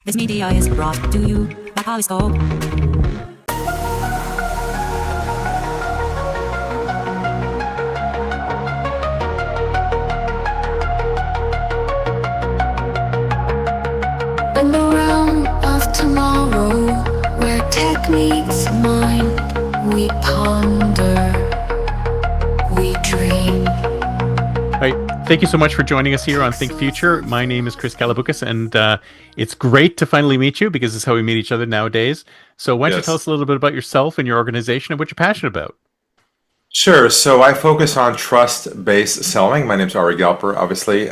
This media is brought to you by Polyscope. In the realm of tomorrow, where techniques mind, we ponder, we dream. All right. Thank you so much for joining us here on Think Future. My name is Chris Kalaboukis, and it's great to finally meet you because it's how we meet each other nowadays. So why don't you tell us a little bit about yourself and your organization and what you're passionate about? Sure. So I focus on trust-based selling. My name's Ari Galper, obviously.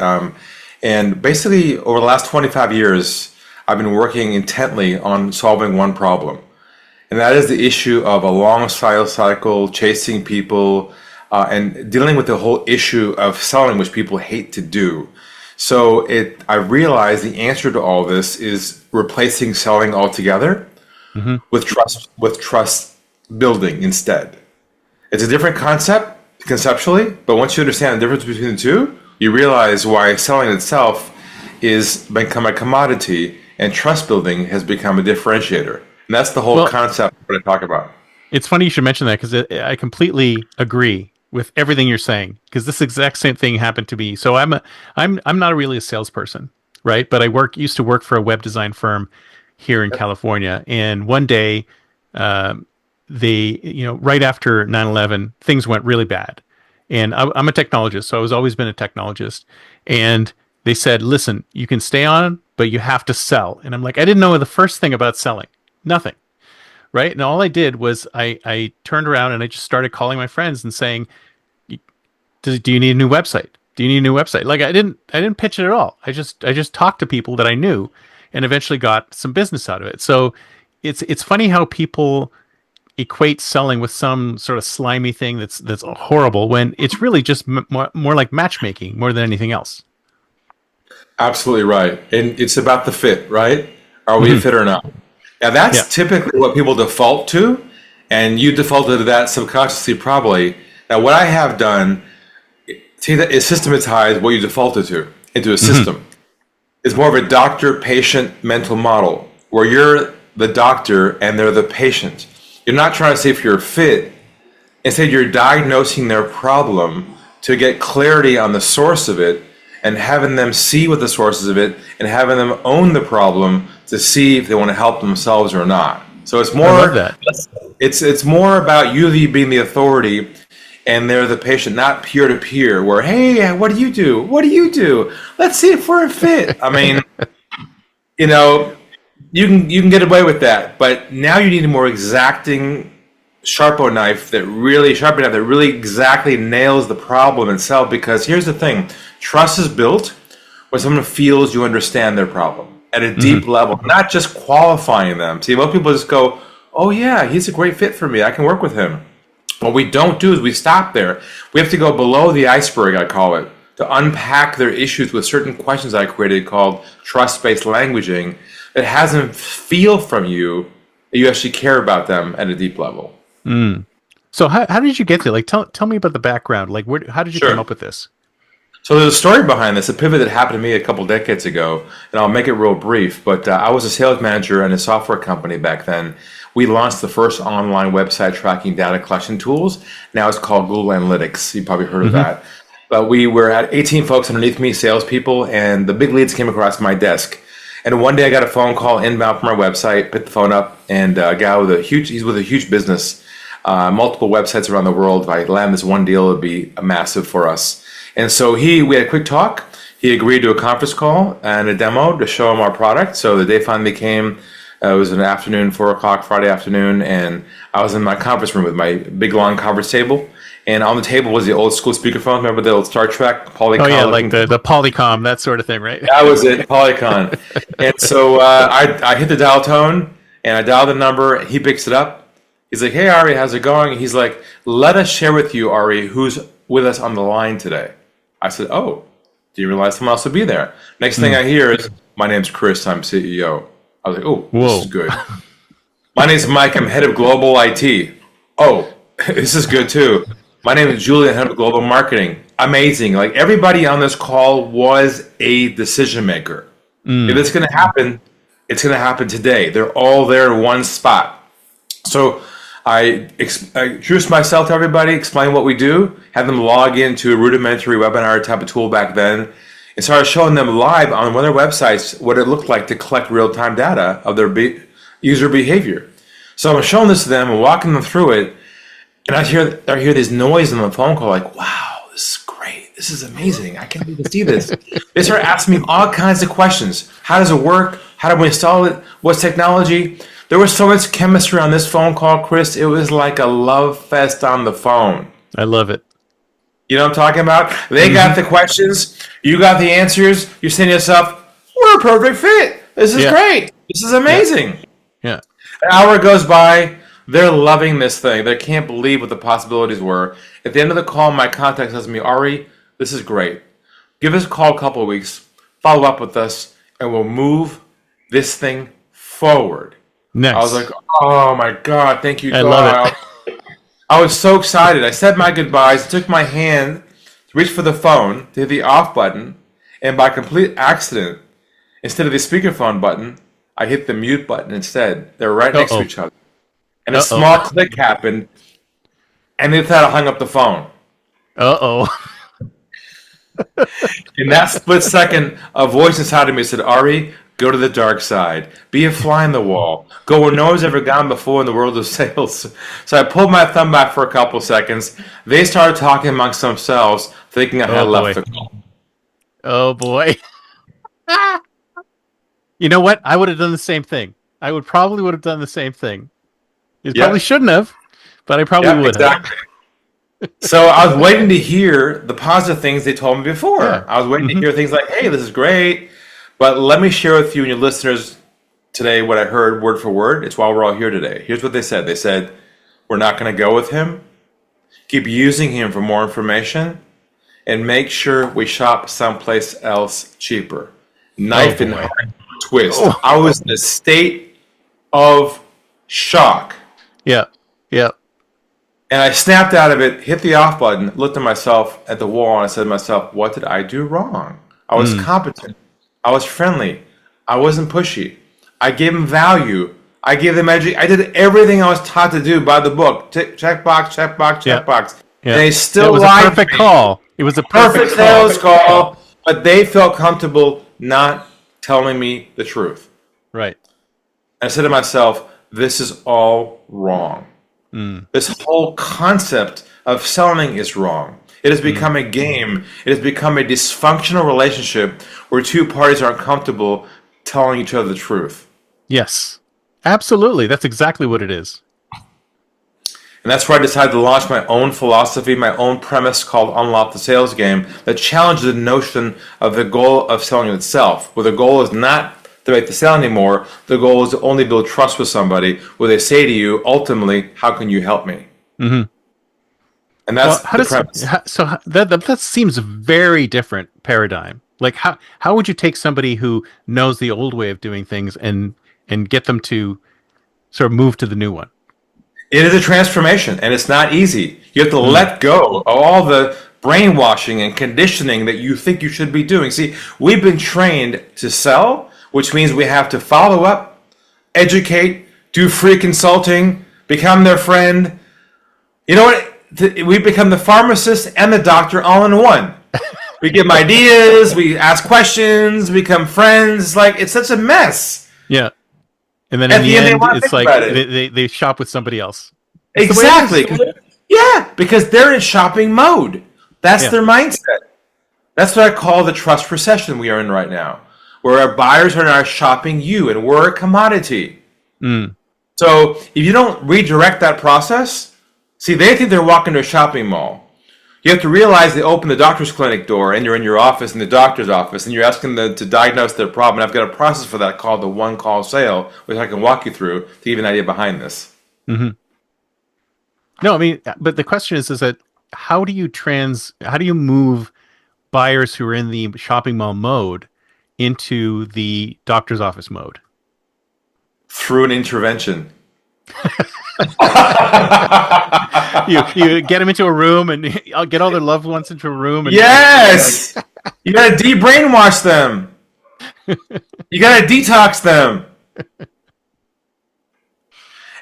And basically, over the last 25 years, I've been working intently on solving one problem. And that is the issue of a long sales cycle, chasing people, and dealing with the whole issue of selling, which people hate to do. So I realized the answer to all this is replacing selling altogether with trust building instead. It's a different concept conceptually, but once you understand the difference between the two, you realize why selling itself is become a commodity and trust building has become a differentiator. And that's the whole concept we're going to talk about. It's funny you should mention that because I completely agree with everything you're saying, because this exact same thing happened to me. So I'm not really a salesperson, right? But I used to work for a web design firm here in California, and one day right after 9/11, things went really bad. And I'm a technologist, so I've always been a technologist. And they said, listen, you can stay on, but you have to sell. And I'm like, I didn't know the first thing about selling. Nothing. Right? And all I did was I turned around and I just started calling my friends and saying, do you need a new website? Do you need a new website? Like I didn't pitch it at all. I just talked to people that I knew and eventually got some business out of it. So it's funny how people equate selling with some sort of slimy thing that's horrible when it's really just more like matchmaking more than anything else. Absolutely right. And it's about the fit, right? Are we a fit or not? Now that's typically what people default to, and you defaulted to that subconsciously probably. Now what I have done is systematize what you defaulted to into a system. It's more of a doctor-patient mental model where you're the doctor and they're the patient. You're not trying to see if you're fit. Instead, you're diagnosing their problem to get clarity on the source of it and having them see what the sources of it and having them own the problem to see if they want to help themselves or not. So it's more I love that. It's more about you being the authority and they're the patient, not peer to peer where, hey, what do you do? What do you do? Let's see if we're a fit. I mean, you can get away with that, but now you need a more exacting sharp knife that really exactly nails the problem itself. Because here's the thing: trust is built when someone feels you understand their problem at a deep level, not just qualifying them. See, most people just go, "Oh yeah, he's a great fit for me. I can work with him." What we don't do is we stop there. We have to go below the iceberg, I call it, to unpack their issues with certain questions I created called trust-based languaging that has them feel from you that you actually care about them at a deep level. So how did you get there? Like, tell me about the background. Like, how did you come up with this? So there's a story behind this, a pivot that happened to me a couple decades ago, and I'll make it real brief. But I was a sales manager in a software company back then. We launched the first online website tracking data collection tools. Now it's called Google Analytics. You probably heard of that. But we were at 18 folks underneath me, salespeople, and the big leads came across my desk. And one day I got a phone call inbound from our website, picked the phone up, and a guy he's with a huge business, multiple websites around the world. If I land this one deal, it would be massive for us. And so we had a quick talk. He agreed to a conference call and a demo to show him our product. So the day finally came. It was an afternoon, 4 o'clock, Friday afternoon, and I was in my conference room with my big, long conference table. And on the table was the old school speakerphone. Remember the old Star Trek Polycom? Oh, yeah, like the Polycom, that sort of thing, right? That was it, Polycon. And so I hit the dial tone, and I dialed the number, and he picks it up. He's like, hey, Ari, how's it going? He's like, let us share with you, Ari, who's with us on the line today. I said, oh, do you realize someone else will be there? Next thing I hear is, my name's Chris, I'm CEO. I was like, oh, this is good. My name's Mike, I'm head of global IT. Oh, this is good too. My name is Julian, head of global marketing. Amazing. Like everybody on this call was a decision maker. If it's going to happen, It's going to happen today. They're all there in one spot. So I introduced myself to everybody, explain what we do, have them log into a rudimentary webinar type of tool back then, and started showing them live on one of their websites what it looked like to collect real-time data of their user behavior. So I'm showing this to them and walking them through it, and I hear this noise on the phone call like, wow, this is great. This is amazing. I can't even see this. They start asking me all kinds of questions. How does it work? How do we install it? What's technology? There was so much chemistry on this phone call, Chris. It was like a love fest on the phone. I love it. You know what I'm talking about? They got the questions. You got the answers. You're saying to yourself, we're a perfect fit. This is great. This is amazing. Yeah. An hour goes by. They're loving this thing. They can't believe what the possibilities were. At the end of the call, my contact says to me, Ari, this is great. Give us a call a couple of weeks. Follow up with us, and we'll move this thing forward. Nice. I was like, oh my God, thank you, I God. love it. I was so excited. I said my goodbyes, took my hand to reach for the phone, to hit the off button, and by complete accident, instead of the speakerphone button, I hit the mute button instead. They were right next to each other. And a small click happened, and they thought I hung up the phone. In that split second, a voice inside of me said, Ari, go to the dark side. Be a fly in the wall. Go where no one's ever gone before in the world of sales. So I pulled my thumb back for a couple seconds. They started talking amongst themselves, thinking I had left the call. Oh, boy. You know what? I would have done the same thing. I probably would have done the same thing. You probably shouldn't have, but I probably would have. So I was waiting to hear the positive things they told me before. Yeah. I was waiting to hear things like, hey, this is great. But let me share with you and your listeners today what I heard word for word. It's why we're all here today. Here's what they said. They said, we're not going to go with him. Keep using him for more information. And make sure we shop someplace else cheaper. Knife and twist. I was in a state of shock. Yeah. And I snapped out of it, hit the off button, looked at myself at the wall, and I said to myself, what did I do wrong? I was competent. I was friendly. I wasn't pushy. I gave them value. I gave them education. I did everything I was taught to do by the book. Check box, check box, check box. Yeah. And they still lied. It was a perfect call. It was a perfect sales call, but they felt comfortable not telling me the truth. Right. I said to myself, this is all wrong. This whole concept of selling is wrong. It has become a game. It has become a dysfunctional relationship where two parties aren't comfortable telling each other the truth. Yes, absolutely. That's exactly what it is. And that's where I decided to launch my own philosophy, my own premise called Unlock the Sales Game that challenges the notion of the goal of selling itself, where the goal is not to make the sale anymore. The goal is to only build trust with somebody where they say to you, ultimately, how can you help me? Mm-hmm. And that's the premise. That seems a very different paradigm. Like how would you take somebody who knows the old way of doing things and get them to sort of move to the new one? It is a transformation, and it's not easy. You have to let go of all the brainwashing and conditioning that you think you should be doing. See, we've been trained to sell, which means we have to follow up, educate, do free consulting, become their friend. You know what? We become the pharmacist and the doctor all in one. We give them ideas, we ask questions, become friends. It's such a mess. Yeah. And then in the end it's like they shop with somebody else. Exactly. Yeah, because they're in shopping mode. That's their mindset. That's what I call the trust recession we are in right now, where our buyers are now shopping you, and we're a commodity. So if you don't redirect that process, see, they think they're walking to a shopping mall. You have to realize they open the doctor's clinic door, and you're in your office, in the doctor's office, and you're asking them to diagnose their problem. And I've got a process for that called the one-call sale, which I can walk you through to give you an idea behind this. Mm-hmm. No, I mean, but the question is that how do you move buyers who are in the shopping mall mode into the doctor's office mode? Through an intervention. you get them into a room and get all their loved ones into a room. And yes! You gotta de-brainwash them. You gotta detox them.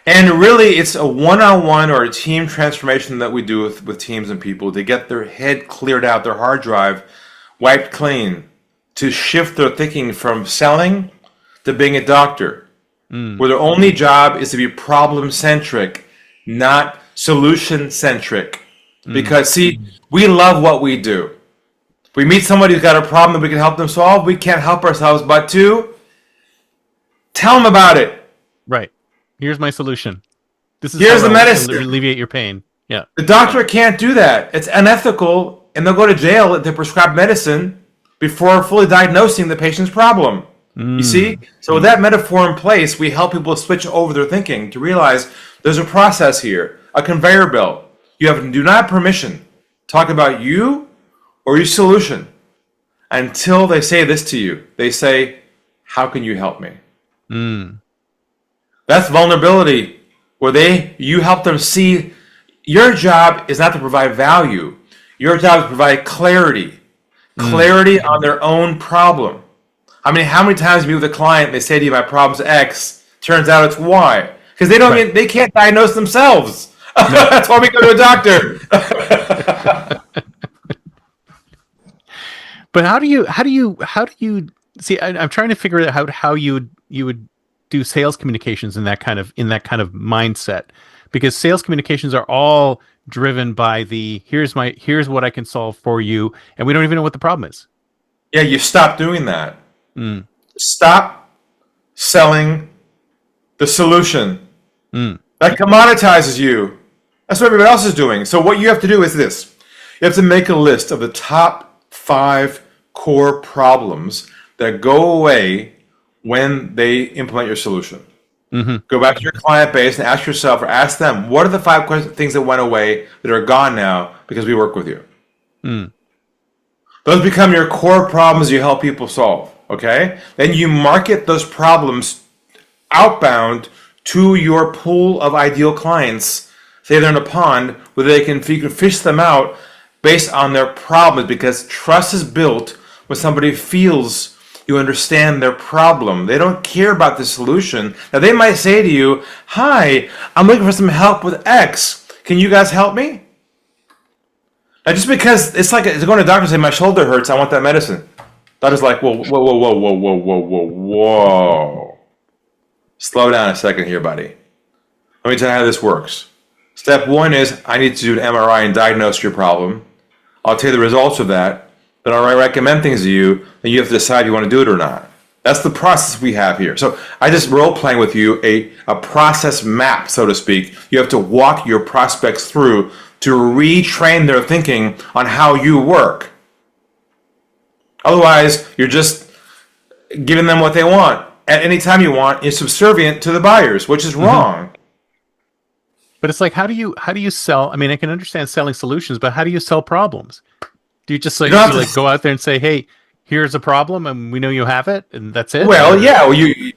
And really, it's a one-on-one or a team transformation that we do with teams and people to get their head cleared out, their hard drive wiped clean, to shift their thinking from selling to being a doctor, where their only job is to be problem-centric, not solution-centric. Because, see, we love what we do. We meet somebody who's got a problem that we can help them solve. We can't help ourselves but to tell them about it. Right. Here's my solution. Here's the medicine. Alleviate your pain. Yeah. The doctor can't do that. It's unethical, and they'll go to jail if they prescribe medicine before fully diagnosing the patient's problem. You see? So with that metaphor in place, we help people switch over their thinking to realize there's a process here, a conveyor belt. You do not have permission to talk about you or your solution until they say this to you. They say, how can you help me? That's vulnerability, where you help them see your job is not to provide value. Your job is to provide clarity on their own problem. How many times you meet with a client, they say to you, my problem's X, turns out it's Y. Because they can't diagnose themselves. No. That's why we go to a doctor. But how do you see? I'm trying to figure out how you would do sales communications in that kind of mindset, because sales communications are all driven by here's what I can solve for you, and we don't even know what the problem is. Yeah, you stop doing that. Stop selling the solution. That commoditizes you. That's what everybody else is doing. So what you have to do is this. You have to make a list of the top 5 core problems that go away when they implement your solution. Go back to your client base and ask yourself or ask them, what are the 5 things that went away that are gone now because we work with you? Those become your core problems you help people solve, okay? Then you market those problems outbound to your pool of ideal clients. Say they're in a pond where you can fish them out based on their problems, because trust is built when somebody feels you understand their problem. They don't care about the solution. Now, they might say to you, hi, I'm looking for some help with X. Can you guys help me? Now, just because it's like going to a doctor and say, my shoulder hurts, I want that medicine. Doctor's like, whoa. Slow down a second here, buddy. Let me tell you how this works. Step 1 is, I need to do an MRI and diagnose your problem. I'll tell you the results of that. Then I'll recommend things to you, and you have to decide if you want to do it or not. That's the process we have here. So I just role-playing with you a process map, so to speak. You have to walk your prospects through to retrain their thinking on how you work. Otherwise, you're just giving them what they want at any time you want. You're subservient to the buyers, which is wrong. But it's like, how do you sell? I mean, I can understand selling solutions, but how do you sell problems? Do you just go out there and say, hey, here's a problem and we know you have it, and that's it? Well, yeah.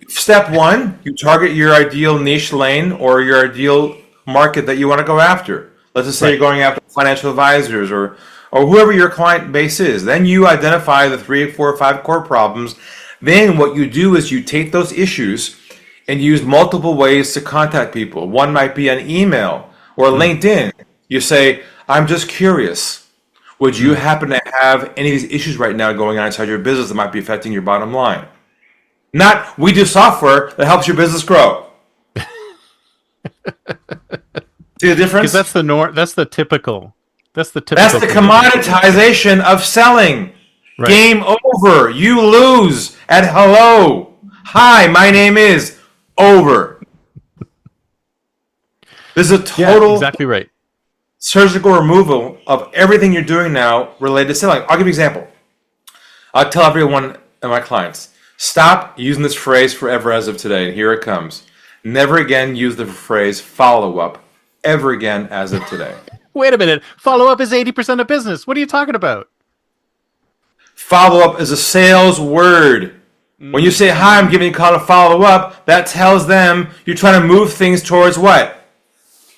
Step 1, you target your ideal niche lane or your ideal market that you want to go after. Let's just say you're going after financial advisors or whoever your client base is. Then you identify the 3, 4, 5 core problems. Then what you do is you take those issues and use multiple ways to contact people. One might be an email or LinkedIn. You say, I'm just curious. Would you happen to have any of these issues right now going on inside your business that might be affecting your bottom line? Not, we do software that helps your business grow. See the difference? Because that's the typical. That's the commoditization of selling. Right. Game over. You lose at hello. Hi, my name is over. This is a total exactly right. surgical removal of everything you're doing now related to selling. I'll give you an example. I'll tell everyone of my clients, stop using this phrase forever as of today. And here it comes. Never again use the phrase follow-up ever again as of today. Wait a minute. Follow-up is 80% of business. What are you talking about? Follow-up is a sales word. When you say, hi, I'm giving you a call to follow up, that tells them you're trying to move things towards what?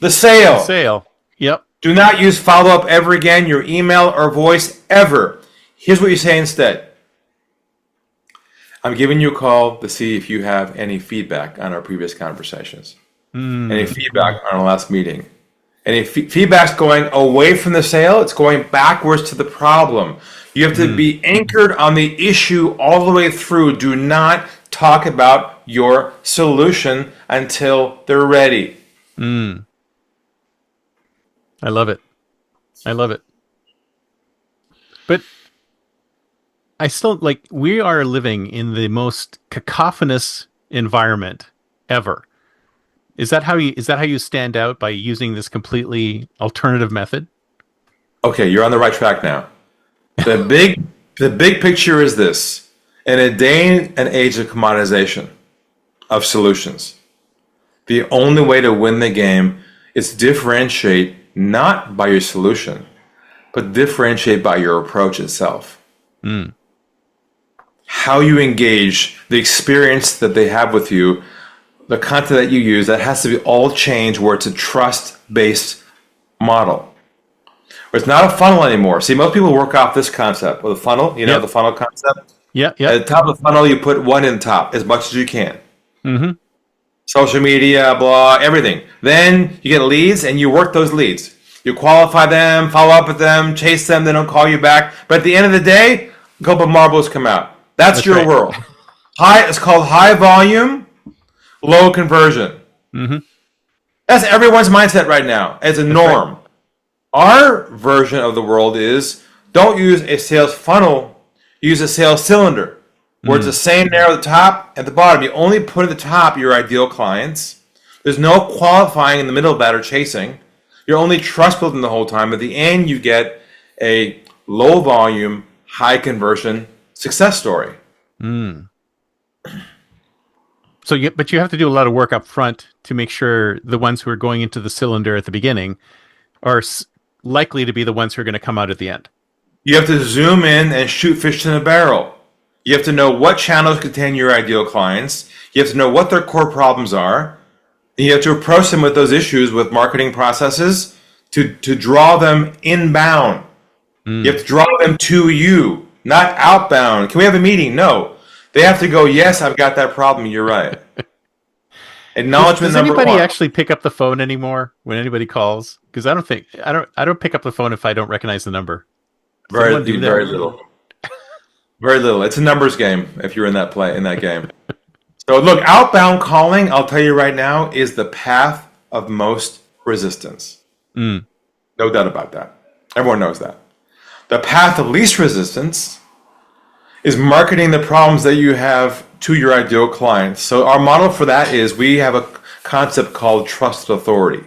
The sale. The sale. Yep. Do not use follow-up ever again, your email or voice ever. Here's what you say instead. I'm giving you a call to see if you have any feedback on our previous conversations. Any feedback on our last meeting. Any feedback's going away from the sale, it's going backwards to the problem. You have to be anchored on the issue all the way through. Do not talk about your solution until they're ready. I love it. I love it. But I still like, we are living in the most cacophonous environment ever. Is that how you stand out, by using this completely alternative method? Okay, you're on the right track now. The big picture is this. In a day and age of commoditization of solutions, the only way to win the game is to differentiate not by your solution, but differentiate by your approach itself. How you engage, the experience that they have with you, the content that you use, that has to be all changed where it's a trust-based model. Where it's not a funnel anymore. See, most people work off this concept with a funnel, the funnel concept. Yeah. At the top of the funnel, you put one in the top as much as you can. Social media, blah, everything. Then you get leads and you work those leads. You qualify them, follow up with them, chase them, they don't call you back. But at the end of the day, a couple of marbles come out. That's your right. world. It's called high volume, low conversion. That's everyone's mindset right now. It's a norm. Right. Our version of the world is, don't use a sales funnel, use a sales cylinder, where it's the same narrow at the top and the bottom. You only put at the top your ideal clients. There's no qualifying in the middle of that or chasing. You're only trust building the whole time. At the end, you get a low volume, high conversion success story. But you have to do a lot of work up front to make sure the ones who are going into the cylinder at the beginning are likely to be the ones who are going to come out at the end. You have to zoom in and shoot fish in a barrel. You have to know what channels contain your ideal clients. You have to know what their core problems are. And you have to approach them with those issues with marketing processes to draw them inbound. You have to draw them to you, not outbound. Can we have a meeting? No. They have to go, yes, I've got that problem. You're right. Acknowledgement number one. Does anybody actually pick up the phone anymore when anybody calls? Because I don't pick up the phone if I don't recognize the number. Very little. Very little. It's a numbers game if you're in that game. So look, outbound calling, I'll tell you right now, is the path of most resistance. No doubt about that. Everyone knows that. The path of least resistance is marketing the problems that you have to your ideal clients. So our model for that is, we have a concept called trusted authority,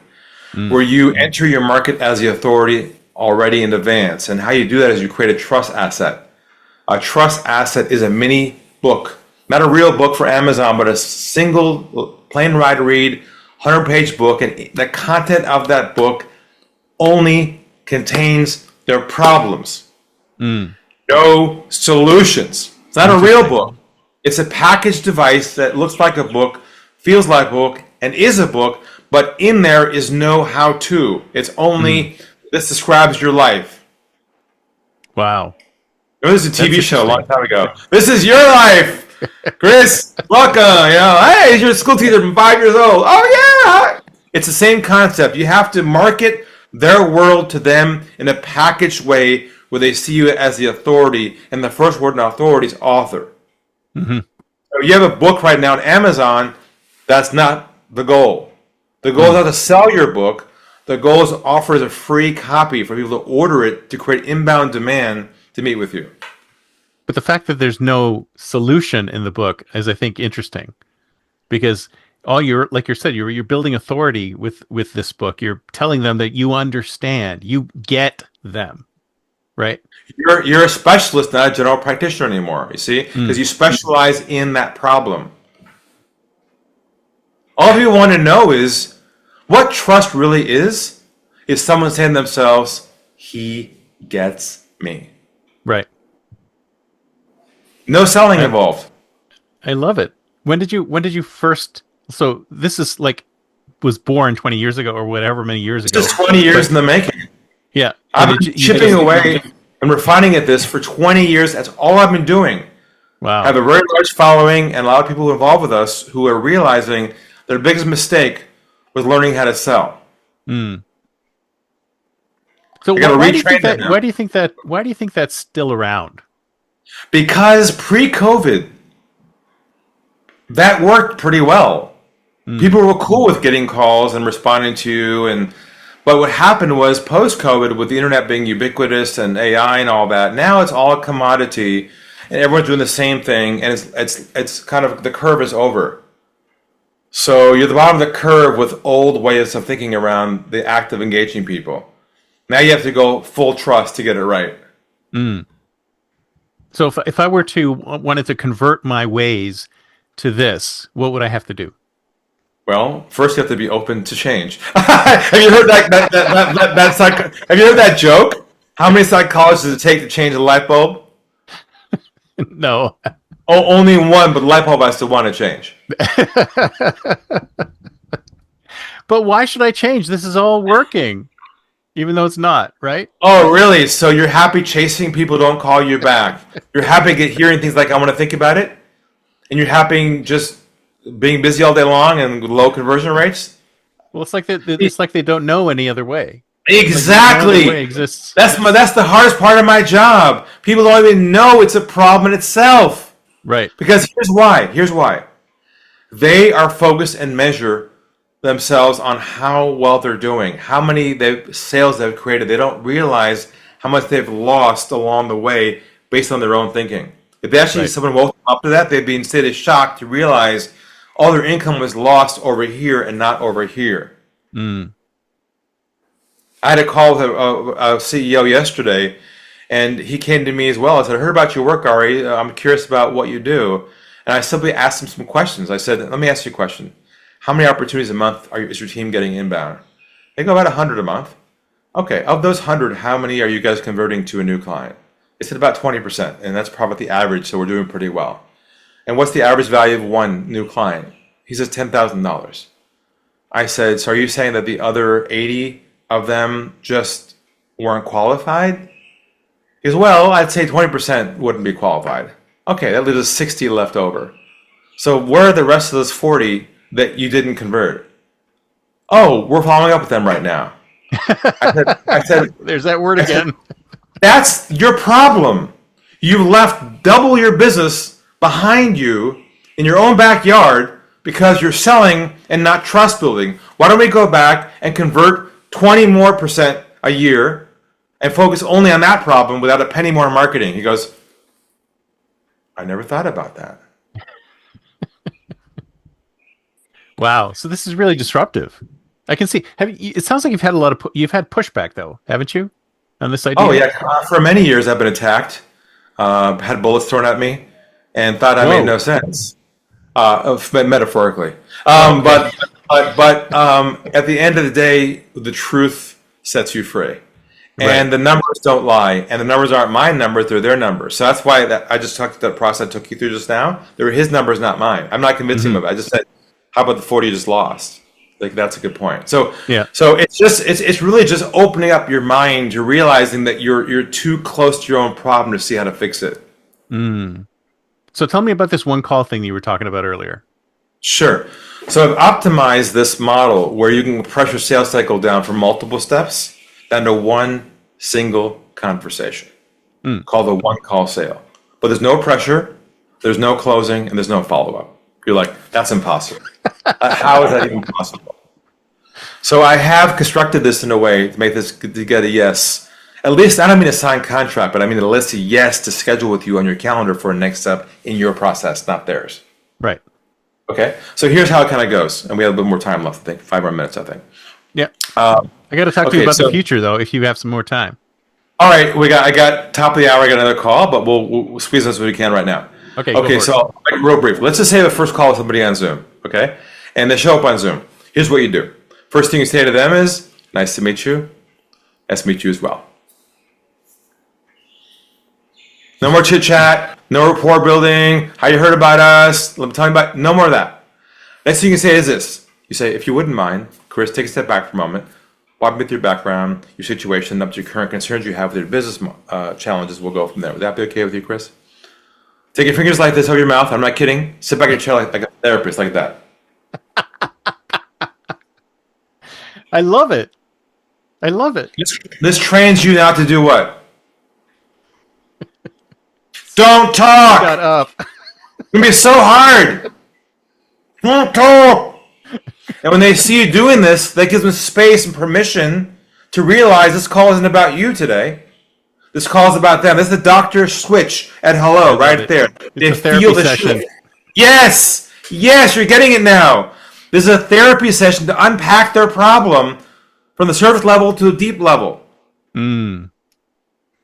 where you enter your market as the authority already in advance. And how you do that is you create a trust asset. A trust asset is a mini book, not a real book for Amazon, but a single plain ride read, 100-page book. And the content of that book only contains their problems. No solutions. It's not a real book. It's a packaged device that looks like a book, feels like a book, and is a book, but in there is no how-to. It's only, this describes your life. Wow. There was a TV show a long time ago. This is your life, Chris. Welcome. Hey, you're a school teacher from 5 years old. Oh, yeah. It's the same concept. You have to market their world to them in a packaged way where they see you as the authority, and the first word in authority is author. So you have a book right now on Amazon. That's not the goal. The goal is not to sell your book. The goal is to offer as a free copy for people to order it, to create inbound demand to meet with you. But the fact that there's no solution in the book is, I think, interesting, because like you said, you're building authority with this book. You're telling them that you understand, you get them, right? You're a specialist, not a general practitioner anymore. You see, because you specialize in that problem. All you want to know is what trust really is someone saying to themselves, "He gets me." Right. No selling involved. I love it. When did you first? So this is was born 20 years ago or whatever many years ago. Just 20 years in the making. Yeah. I've been chipping away and refining at this for 20 years. That's all I've been doing. Wow. Have a very large following, and a lot of people involved with us who are realizing their biggest mistake was learning how to sell. So I gotta why do you retrain think them that? now. Why do you think that's still around? Because pre-COVID, that worked pretty well. People were cool with getting calls and responding to, but what happened was post-COVID, with the internet being ubiquitous and AI and all that, now it's all a commodity, and everyone's doing the same thing, and it's kind of, the curve is over. So you're at the bottom of the curve with old ways of thinking around the act of engaging people. Now you have to go full trust to get it right. So if I were to wanted to convert my ways to this, what would I have to do? Well, first you have to be open to change. Have you heard have you heard that joke? How many psychologists does it take to change a light bulb? No. Oh, only one, but the light bulb has to want to change. But why should I change? This is all working, even though it's not, right? Oh, really? So you're happy chasing people who don't call you back? You're happy hearing things like, I want to think about it? And you're happy just being busy all day long and low conversion rates? Well, it's like they don't know any other way. Exactly. Like no other way exists. That's the hardest part of my job. People don't even know it's a problem in itself. Right. Because here's why. They are focused and measure themselves on how well they're doing, how many sales they've created. They don't realize how much they've lost along the way based on their own thinking. If they actually someone woke them up to that, they'd be in a state of shock to realize all their income was lost over here and not over here. I had a call with a CEO yesterday, and he came to me as well. I said, I heard about your work, Ari. I'm curious about what you do. And I simply asked him some questions. I said, let me ask you a question. How many opportunities a month is your team getting inbound? They go about 100 a month. Okay, of those 100, how many are you guys converting to a new client? They said about 20%, and that's probably the average, so we're doing pretty well. And what's the average value of one new client? He says $10,000. I said, so are you saying that the other 80 of them just weren't qualified? He goes, well, I'd say 20% wouldn't be qualified. Okay, that leaves us 60 left over. So where are the rest of those 40 that you didn't convert? Oh, we're following up with them right now. I said, there's that word again. That's your problem. You left double your business behind you in your own backyard because you're selling and not trust building. Why don't we go back and convert 20% more a year and focus only on that problem without a penny more in marketing? He goes, I never thought about that. Wow. So this is really disruptive. I can see. It sounds like you've had pushback though, haven't you, on this idea? Oh yeah. For many years, I've been attacked. Had bullets thrown at me, and thought I made no sense. Metaphorically, but at the end of the day, the truth sets you free. And the numbers don't lie, and the numbers aren't my numbers; they're their numbers. So that's why I just talked that process I took you through just now. They were his numbers, not mine. I'm not convincing him of it. I just said, "How about the 40 you just lost?" Like that's a good point. So so it's really just opening up your mind to realizing that you're too close to your own problem to see how to fix it. So tell me about this one call thing you were talking about earlier. Sure. So I've optimized this model where you can press your sales cycle down from multiple steps down to one single conversation called the one call sale. But there's no pressure, there's no closing, and there's no follow-up. You're like, that's impossible. How is that even possible? So I have constructed this in a way to make this to get a yes. At least, I don't mean a signed contract, but I mean a list of yes to schedule with you on your calendar for a next step in your process, not theirs. Right. Okay? So here's how it kind of goes. And we have a bit more time left, I think. 5 more minutes, I think. Yeah. I got to talk to you about the future, though, if you have some more time. All right. I got top of the hour, I got another call, but we'll squeeze as we can right now. Okay, so I'll make it real brief. Let's just say the first call with somebody on Zoom, okay? And they show up on Zoom. Here's what you do. First thing you say to them is, nice to meet you. Nice to meet you as well. No more chit-chat, no rapport building, how you heard about us, let me tell you about, no more of that. Next thing you can say is this. You say, if you wouldn't mind, Chris, take a step back for a moment. Walk me through your background, your situation, up to your current concerns you have with your business challenges. We'll go from there. Would that be okay with you, Chris? Take your fingers like this over your mouth. I'm not kidding. Sit back in your chair like a therapist, like that. I love it. I love it. This trains you now to do what? Don't talk. Shut up. It's gonna be so hard. Don't talk. And when they see you doing this, that gives them space and permission to realize this call isn't about you today. This call is about them. This is the doctor switch at hello right there. It's a therapy session. Shift. Yes, you're getting it now. This is a therapy session to unpack their problem from the surface level to the deep level. Then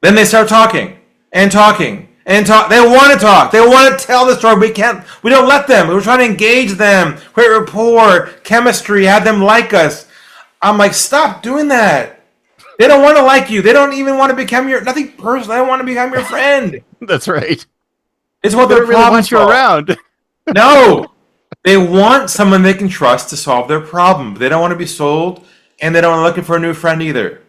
they start talking and talking and talk. They want to talk. They want to tell the story. We can't. We don't let them. We're trying to engage them, create rapport, chemistry, have them like us. I'm like, stop doing that. They don't want to like you. They don't even want to become nothing personal. They don't want to become your friend. That's right. It's what They their don't really want problems you are. around. No. They want someone they can trust to solve their problem. They don't want to be sold, and they don't want to looking for a new friend either.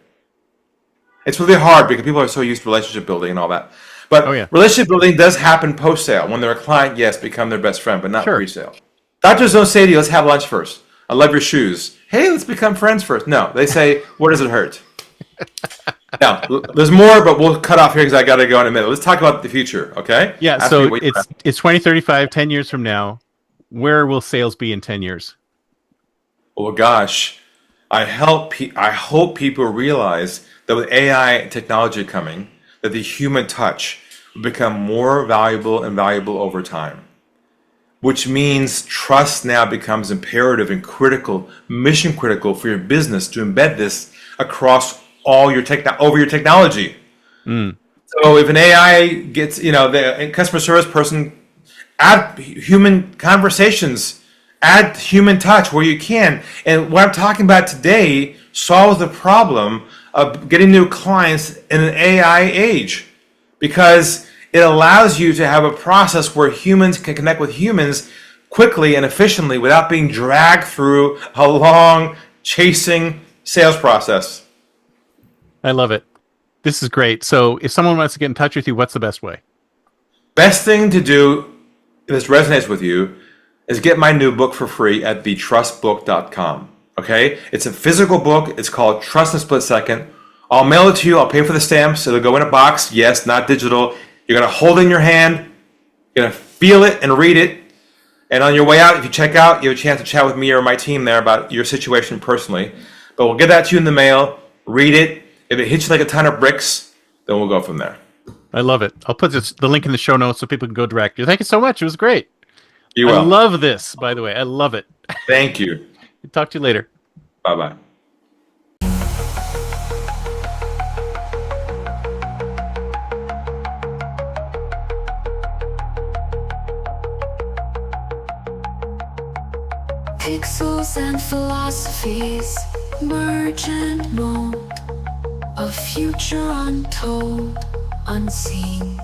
It's really hard because people are so used to relationship building and all that. But relationship building does happen post-sale. When they're a client, yes, become their best friend, but not pre-sale. Doctors don't say to you, let's have lunch first. I love your shoes. Hey, let's become friends first. No, they say, what does it hurt? Now, there's more, but we'll cut off here because I got to go in a minute. Let's talk about the future, okay? Yeah, so it's 2035, 10 years from now. Where will sales be in 10 years? Oh, gosh. I hope people realize that with AI technology coming, that the human touch will become more valuable and valuable over time. Which means trust now becomes imperative and critical, mission critical for your business to embed this across all your over your technology. So if an AI gets, the customer service person, add human conversations, add human touch where you can. And what I'm talking about today solves the problem of getting new clients in an AI age, because it allows you to have a process where humans can connect with humans quickly and efficiently without being dragged through a long chasing sales process. I love it. This is great. So if someone wants to get in touch with you, what's the best way? Best thing to do, if this resonates with you, is get my new book for free at thetrustbook.com. Okay? It's a physical book. It's called Trust in a Split Second. I'll mail it to you. I'll pay for the stamps. It'll go in a box. Yes, not digital. You're going to hold it in your hand. You're going to feel it and read it. And on your way out, if you check out, you have a chance to chat with me or my team there about your situation personally. But we'll get that to you in the mail. Read it. If it hits you like a ton of bricks, then we'll go from there. I love it. I'll put the link in the show notes so people can go direct. Thank you so much. It was great. You will. I love this, by the way. I love it. Thank you. Talk to you later. Bye-bye. Pixels and philosophies merge and mold, a future untold, unseen.